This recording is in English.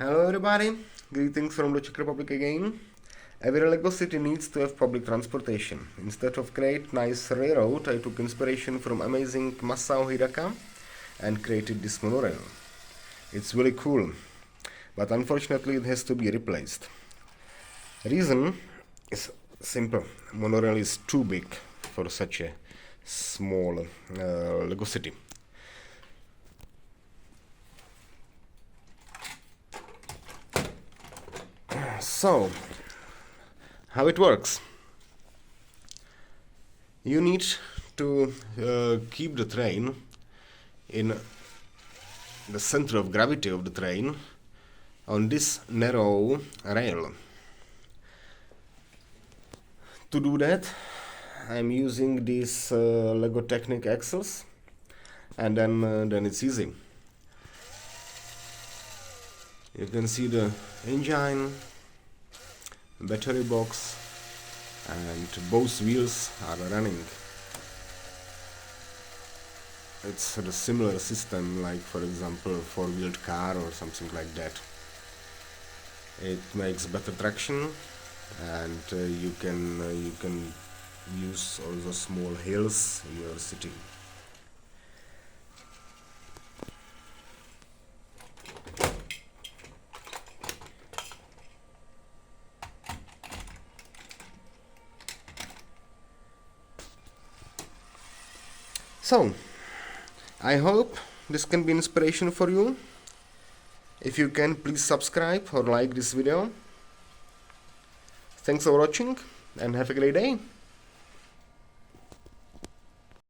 Hello everybody, greetings from the Czech Republic again. Every Lego city needs to have public transportation. Instead of create nice railroad, I took inspiration from amazing Masao Hidaka and created this monorail. It's really cool, but unfortunately it has to be replaced. Reason is simple. Monorail is too big for such a small Lego city. So, how it works? You need to keep the train in the center of gravity of the train on this narrow rail. To do that, I'm using these Lego Technic axles, and then it's easy. You can see the engine, battery box, and both wheels are running. It's a similar system like, for example, four-wheeled car or something like that. It makes better traction, and you can use also small hills in your city. So, I hope this can be inspiration for you. If you can, please subscribe or like this video. Thanks for watching and have a great day.